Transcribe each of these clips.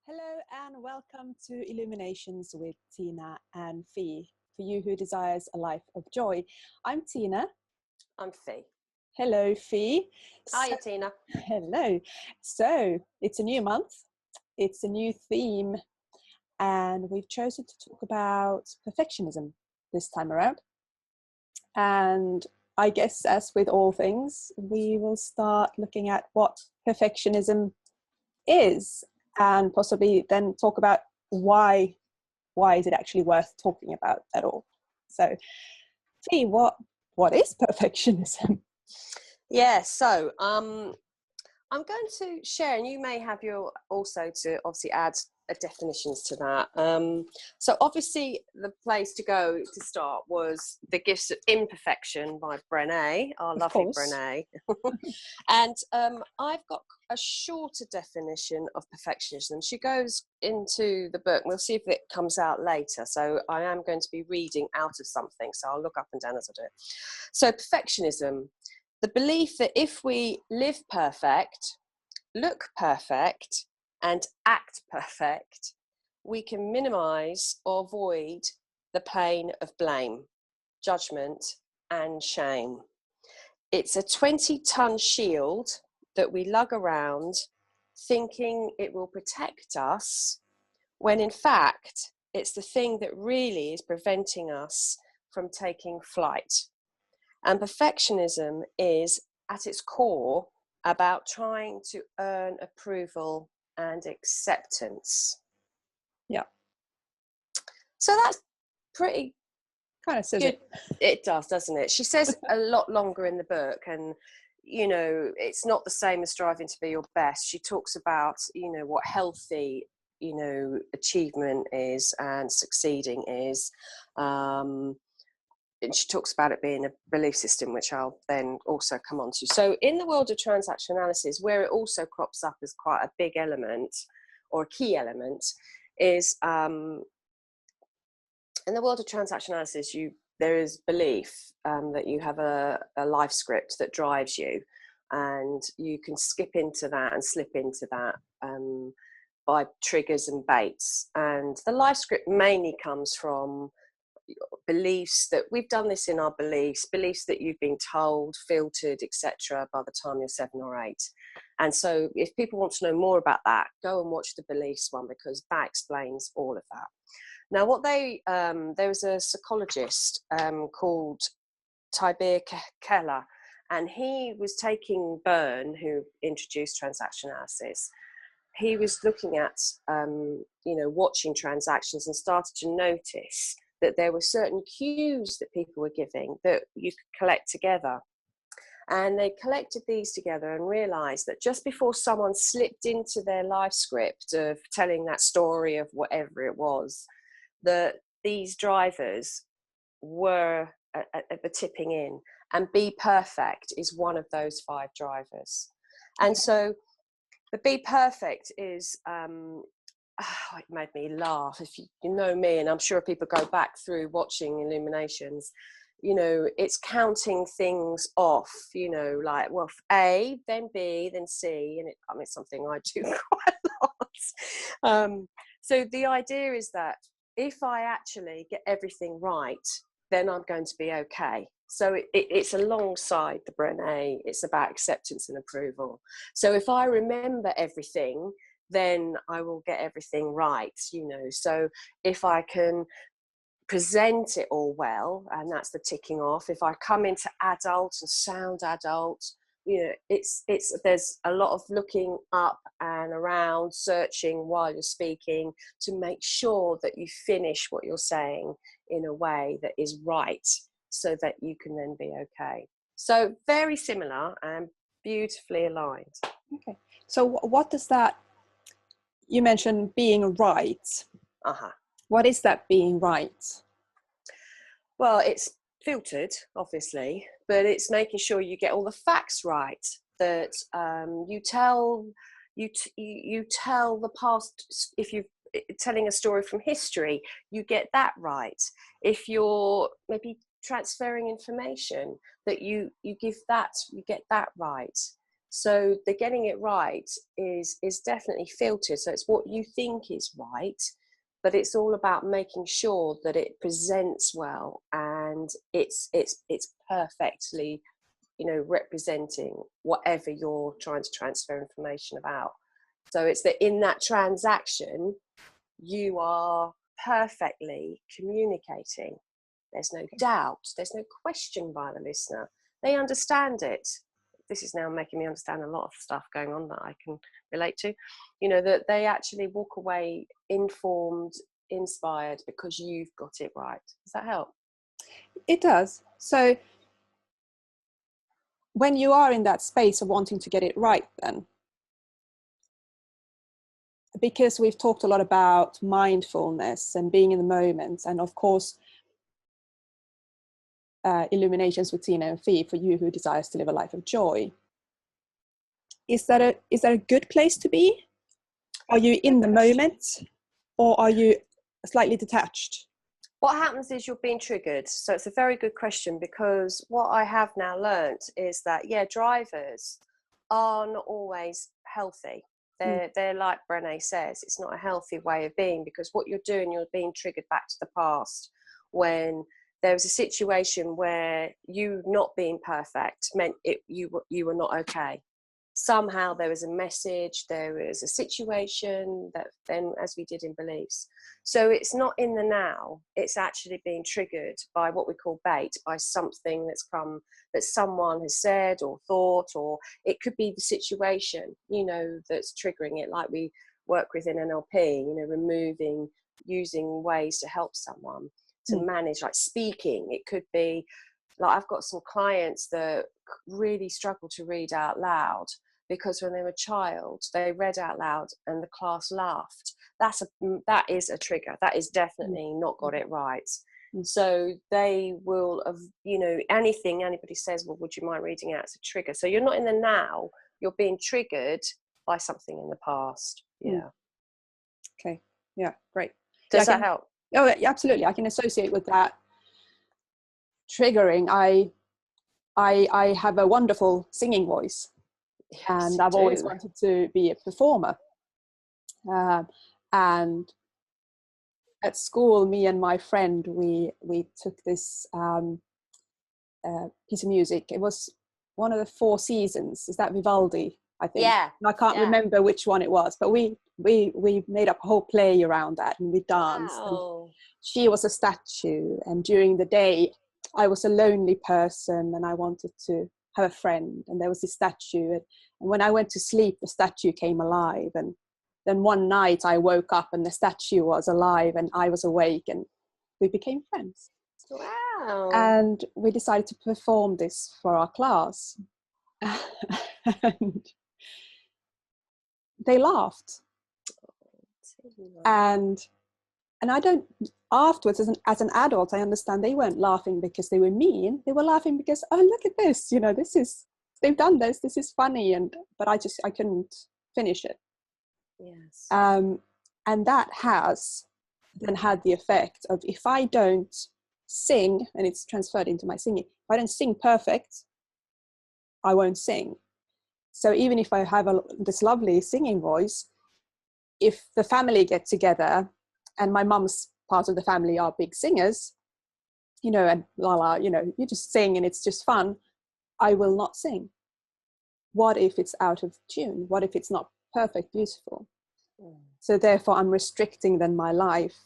Hello and welcome to Illuminations with Tiina and Fi, for you who desires a life of joy. I'm Tiina. I'm Fi. Hello, Fi. Hiya, Tiina. Hello. So it's a new month, it's a new theme, and we've chosen to talk about perfectionism this time around. And I guess, as with all things, we will start looking at what perfectionism is, and possibly then talk about why is it actually worth talking about at all. So, Fee, what is perfectionism? Yeah, so I'm going to share, and you may have your also to obviously add definitions to that. So obviously the place to go to start was The Gifts of Imperfection by Brené, our Of lovely course. Brené. And I've got a shorter definition of perfectionism. She goes into the book. We'll see if it comes out later. So I am going to be reading out of something. So I'll look up and down as I do it. So perfectionism, the belief that if we live perfect, look perfect, and act perfect, we can minimize or avoid the pain of blame, judgment, and shame. It's a 20-ton shield that we lug around thinking it will protect us, when in fact, it's the thing that really is preventing us from taking flight. And perfectionism is, at its core, about trying to earn approval and acceptance. Yeah. So that's pretty Kind of says good. it. It does, doesn't it? She says a lot longer in the book, and you know, it's not the same as striving to be your best. She talks about, you know, what healthy, you know, achievement is and succeeding is. And she talks about it being a belief system, which I'll then also come on to. So in the world of transaction analysis, where it also crops up as quite a big element or a key element is in the world of transaction analysis, there is belief that you have a life script that drives you, and you can skip into that and slip into that by triggers and baits. And the life script mainly comes from beliefs that we've done this in our beliefs that you've been told, filtered, etc. by the time you're 7 or 8. And so if people want to know more about that, go and watch the beliefs one, because that explains all of that. Now, what there was a psychologist called Tibir Keller, and he was taking Byrne, who introduced transaction analysis. He was looking at, watching transactions and started to notice that there were certain cues that people were giving that you could collect together. And they collected these together and realized that just before someone slipped into their life script of telling that story of whatever it was, that these drivers were at the tipping in, and Be Perfect is one of those 5 drivers. And so the Be Perfect is, it made me laugh. If you know me, and I'm sure people go back through watching Illuminations, you know, it's counting things off, you know, like, well, A, then B, then C, and it's something I do quite a lot. So the idea is that if I actually get everything right, then I'm going to be okay. So it's alongside the Brené. It's about acceptance and approval. So if I remember everything, then I will get everything right, you know. So if I can present it all well, and that's the ticking off. If I come into adult and sound adult, you know, it's there's a lot of looking up and around, searching while you're speaking to make sure that you finish what you're saying in a way that is right, so that you can then be okay. So very similar and beautifully aligned. Okay. So what does that, you mentioned being right. Uh-huh. What is that being right? Well, it's filtered, obviously, but it's making sure you get all the facts right. That you tell the past. If you're telling a story from history, you get that right. If you're maybe transferring information, that you get that right. So the getting it right is definitely filtered. So it's what you think is right, but it's all about making sure that it presents well and it's perfectly, representing whatever you're trying to transfer information about. So it's that in that transaction, you are perfectly communicating. There's no doubt, there's no question by the listener. They understand it. This is now making me understand a lot of stuff going on that I can relate to. That they actually walk away informed, inspired, because you've got it right. Does that help? It does. So when you are in that space of wanting to get it right, then, because we've talked a lot about mindfulness and being in the moment, and of course, illuminations with Tiina and Fi for you who desires to live a life of joy. Is that a good place to be? Are you in the moment, or are you slightly detached? What happens is you're being triggered. So it's a very good question, because what I have now learnt is that, drivers are not always healthy. They're like Brené says, it's not a healthy way of being, because what you're doing, you're being triggered back to the past when there was a situation where you not being perfect meant you were not okay. Somehow there was a message, there was a situation that then, as we did in beliefs. So it's not in the now, it's actually being triggered by what we call bait, by something that's come, that someone has said or thought, or it could be the situation, that's triggering it, like we work with in NLP, using ways to help someone to manage, like speaking. It could be, like, I've got some clients that really struggle to read out loud, because when they were a child, they read out loud and the class laughed. That is a trigger. That is definitely not got it right. So they will have, anything anybody says, well, would you mind reading out? It's a trigger. So you're not in the now, you're being triggered by something in the past. Yeah. Okay. Yeah, great. Does that help? Oh, yeah, absolutely. I can associate with that triggering. I have a wonderful singing voice. Yes, and I've always wanted to be a performer. And at school, me and my friend, we took this piece of music. It was one of the Four Seasons. Is that Vivaldi? I think. Yeah. And I can't remember which one it was, but we made up a whole play around that, and we danced. Wow. And she was a statue, and during the day, I was a lonely person, and I wanted to have a friend. And there was this statue, and when I went to sleep, the statue came alive. And then one night, I woke up, and the statue was alive, and I was awake, and we became friends. Wow. And we decided to perform this for our class. And they laughed. And I don't, afterwards, as an adult, I understand they weren't laughing because they were mean. They were laughing because, oh, look at this, they've done this is funny. But I couldn't finish it. Yes. And that has then had the effect of, if I don't sing, and it's transferred into my singing, if I don't sing perfect, I won't sing. So even if I have this lovely singing voice, if the family get together and my mum's part of the family are big singers, and you just sing and it's just fun, I will not sing. What if it's out of tune? What if it's not perfect, beautiful? So therefore I'm restricting then my life,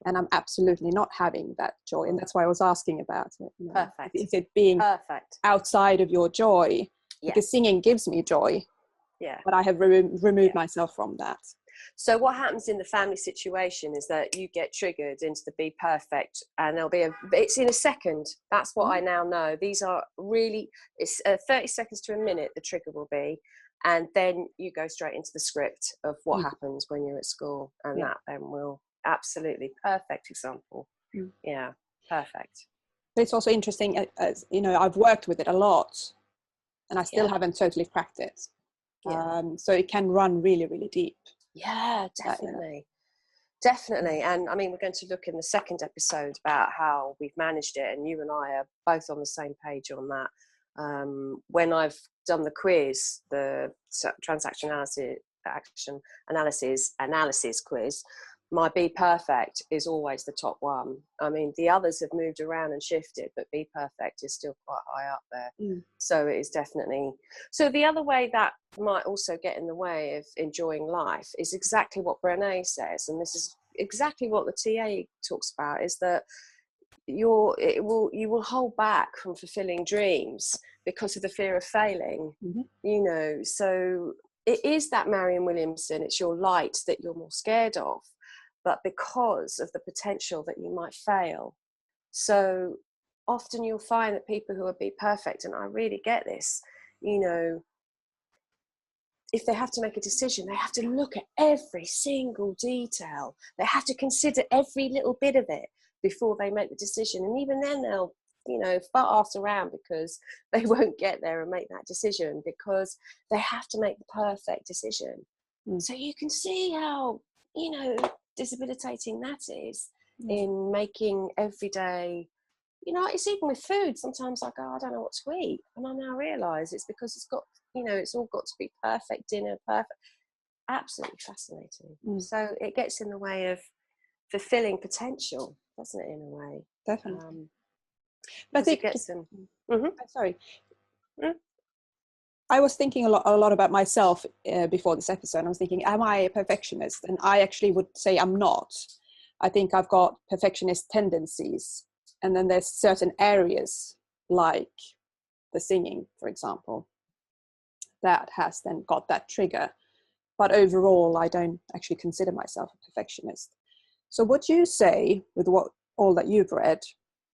and I'm absolutely not having that joy. And that's why I was asking about it. Perfect. Is it being perfect outside of your joy? Yeah. Because singing gives me joy. Yeah. But I have removed myself from that. So what happens in the family situation is that you get triggered into the be perfect, and it's in a second. That's what I now know. These are really, it's 30 seconds to a minute the trigger will be, and then you go straight into the script of what happens when you're at school, and that then will absolutely perfect example. Yeah, perfect. But it's also interesting, as I've worked with it a lot, and I still haven't totally cracked it. So it can run really, really deep. Yeah, definitely. Definitely. And I mean, we're going to look in the second episode about how we've managed it, and you and I are both on the same page on that. When I've done the quiz, the transaction analysis quiz, my Be Perfect is always the top one. I mean, the others have moved around and shifted, but Be Perfect is still quite high up there. So it is definitely. So the other way that might also get in the way of enjoying life is exactly what Brené says, and this is exactly what the TA talks about, is that you will hold back from fulfilling dreams because of the fear of failing. You know, so it is that Marianne Williamson, it's your light that you're more scared of, but because of the potential that you might fail. So often you'll find that people who are Be Perfect, and I really get this, you know, if they have to make a decision, they have to look at every single detail. They have to consider every little bit of it before they make the decision. And even then they'll, you know, fart around because they won't get there and make that decision because they have to make the perfect decision. So you can see how, you know, debilitating that is in making every day. You know, it's even with food. Sometimes I go, I don't know what to eat. And I now realise it's because it's got, you know, it's all got to be perfect dinner, perfect. Absolutely fascinating. So it gets in the way of fulfilling potential, doesn't it, in a way? Definitely. But I think, it gets them. Sorry. I was thinking a lot about myself before this episode. I was thinking, am I a perfectionist? And I actually would say I'm not. I think I've got perfectionist tendencies. And then there's certain areas, like the singing, for example, that has then got that trigger. But overall, I don't actually consider myself a perfectionist. So would you say, with all that you've read,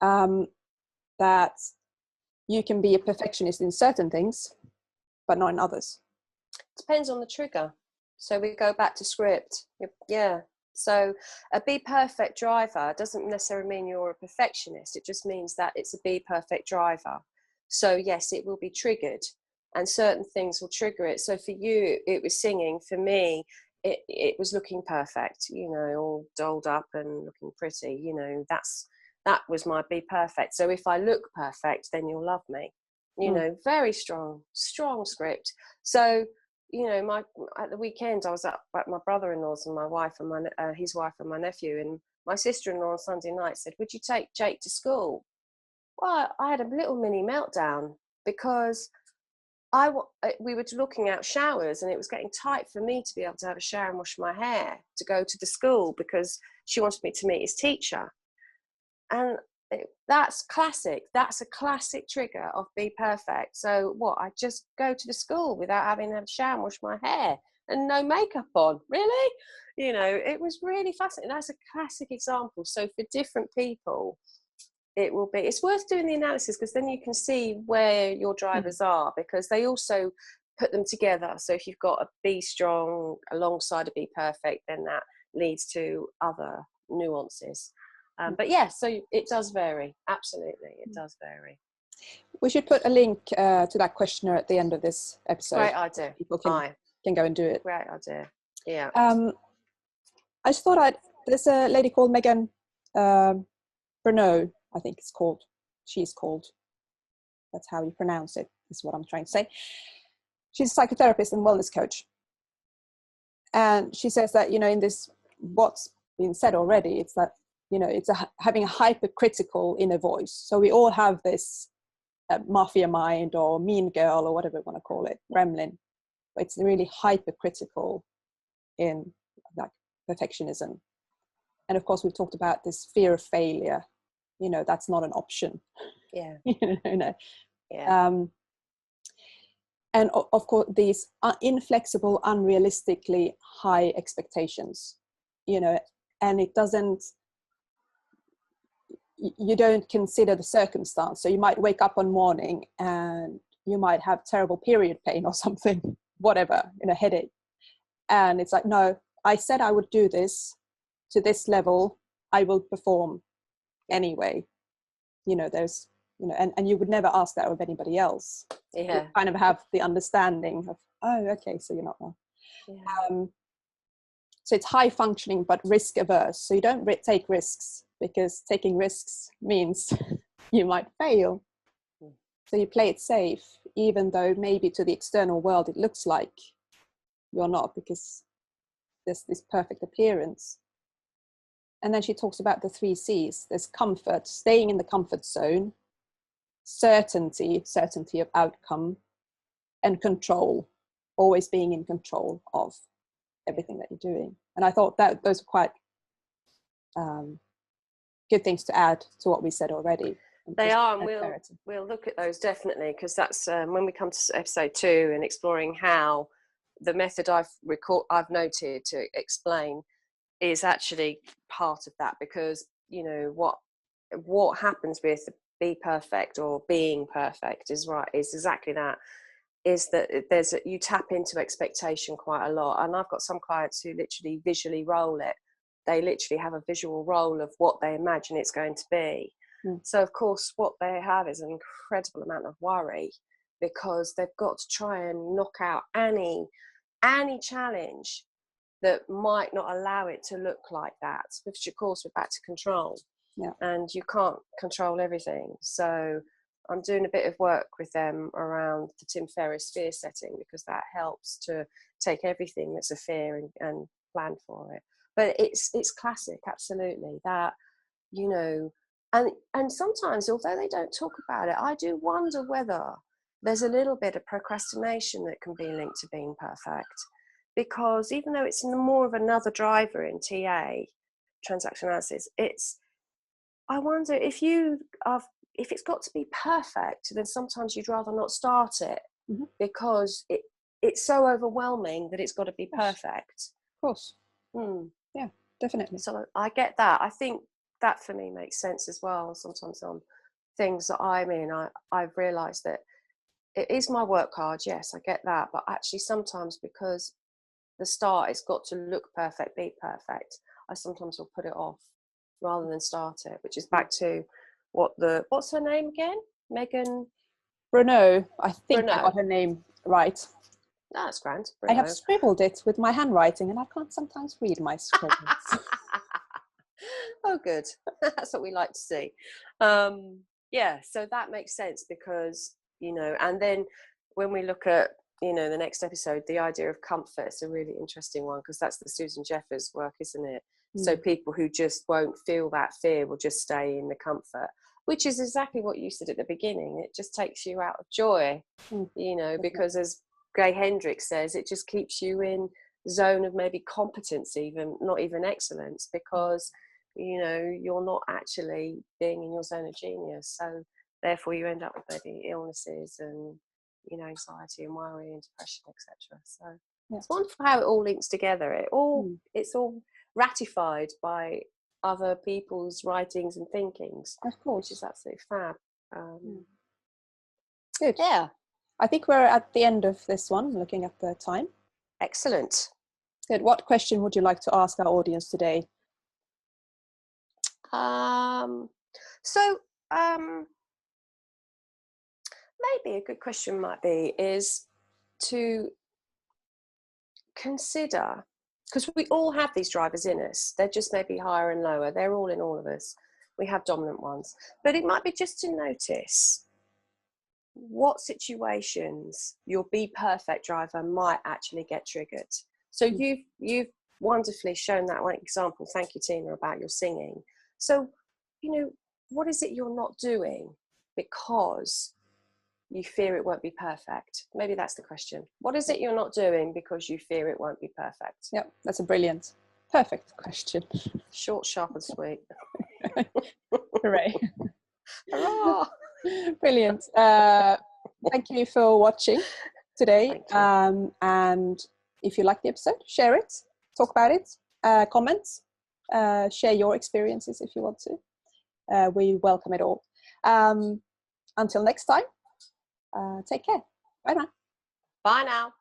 that you can be a perfectionist in certain things, but not in others? Depends on the trigger. So we go back to script. Yeah. So a Be Perfect driver doesn't necessarily mean you're a perfectionist. It just means that it's a Be Perfect driver. So yes, it will be triggered and certain things will trigger it. So for you, it was singing. For me, it was looking perfect, you know, all dolled up and looking pretty, you know, that was my Be Perfect. So if I look perfect, then you'll love me, you know, very strong script. So, you know, at the weekend I was at my brother-in-law's and my wife and his wife and my nephew, and my sister-in-law on Sunday night said, would you take Jake to school? Well, I had a little mini meltdown because we were looking at showers and it was getting tight for me to be able to have a shower and wash my hair to go to the school because she wanted me to meet his teacher. And that's classic. That's a classic trigger of Be Perfect. So what? I just go to the school without having to have a shower and wash my hair and no makeup on. Really? You know, it was really fascinating. That's a classic example. So for different people, it will be. It's worth doing the analysis because then you can see where your drivers are, because they also put them together. So if you've got a Be Strong alongside a Be Perfect, then that leads to other nuances. But yeah, so it does vary. Absolutely, it does vary. We should put a link to that questionnaire at the end of this episode. Great idea. People can go and do it. Great idea. Yeah. I just thought there's a lady called Megan Bruno, I think it's called. She's called. That's how you pronounce it, is what I'm trying to say. She's a psychotherapist and wellness coach. And she says that, you know, in this, what's been said already, it's that, you know, it's having a hypercritical inner voice. So we all have this mafia mind or mean girl or whatever you want to call it, gremlin. But it's really hypercritical in like perfectionism. And of course, we've talked about this fear of failure. You know, that's not an option. Yeah. You know? Yeah. And of course, these inflexible, unrealistically high expectations, you know, and it doesn't, you don't consider the circumstance. So you might wake up one morning and you might have terrible period pain or something, whatever, in a headache. And it's like, no, I said I would do this to this level, I will perform anyway. You know, there's, you know, and you would never ask that of anybody else. Yeah. You kind of have the understanding of, oh, okay, so you're not one. Yeah. So it's high functioning, but risk averse. So you don't take risks, because taking risks means you might fail. So you play it safe, even though maybe to the external world it looks like you're not, because there's this perfect appearance. And then she talks about the 3 C's. There's comfort, staying in the comfort zone, certainty of outcome, and control, always being in control of everything that you're doing. And I thought that those are quite good things to add to what we said already. They are, and we'll look at those definitely, because that's when we come to episode 2 and exploring how the method I've noted to explain is actually part of that. Because you know what happens with be perfect or being perfect is exactly that, is that you tap into expectation quite a lot. And I've got some clients who literally visually roll it. They literally have a visual roll of what they imagine it's going to be. So of course what they have is an incredible amount of worry, because they've got to try and knock out any challenge that might not allow it to look like that, which of course we're back to control. And you can't control everything. So I'm doing a bit of work with them around the Tim Ferriss fear setting, because that helps to take everything that's a fear and plan for it. But it's classic, absolutely, that, you know, and sometimes, although they don't talk about it, I do wonder whether there's a little bit of procrastination that can be linked to being perfect. Because even though it's more of another driver in TA, transaction analysis, I wonder if it's got to be perfect, then sometimes you'd rather not start it, because it's so overwhelming that it's got to be perfect. Of course. Yeah, definitely. So I get that. I think that for me makes sense as well. Sometimes on things that I'm in, I've realised that it is my work hard. Yes, I get that. But actually sometimes, because the start, it's got to look perfect, be perfect, I sometimes will put it off rather than start it, which is back to what's her name again? Megan Bruno. I think Bruno. I got her name right. That's grand. Bruno. I have scribbled it with my handwriting, and I can't sometimes read my scribbles. Oh, good. That's what we like to see. Yeah, so that makes sense, because, you know, and then when we look at, you know, the next episode, the idea of comfort is a really interesting one, because that's the Susan Jeffers work, isn't it? So people who just won't feel that fear will just stay in the comfort, which is exactly what you said at the beginning. It just takes you out of joy, you know, because as Gay Hendricks says, it just keeps you in zone of maybe competence, even not even excellence, because, you know, you're not actually being in your zone of genius. So therefore you end up with maybe illnesses and, you know, anxiety and worry and depression, etc. So it's wonderful how it all links together. It's all ratified by other people's writings and thinkings, of course, which is absolutely fab. Good. Yeah, I think we're at the end of this one, looking at the time. Excellent. Good. What question would you like to ask our audience today? Maybe a good question might be is to consider, because we all have these drivers in us, they're just maybe higher and lower, they're all in all of us, we have dominant ones, but it might be just to notice what situations your be perfect driver might actually get triggered. So you've wonderfully shown that one example, thank you Tiina, about your singing. So, you know, what is it you're not doing because you fear it won't be perfect? Maybe that's the question. What is it you're not doing because you fear it won't be perfect? Yep, that's a brilliant, perfect question. Short, sharp and sweet. Hooray. Hurrah! Brilliant. Thank you for watching today. And if you like the episode, share it, talk about it, comment, share your experiences if you want to. We welcome it all. Until next time, take care. Bye now. Bye now.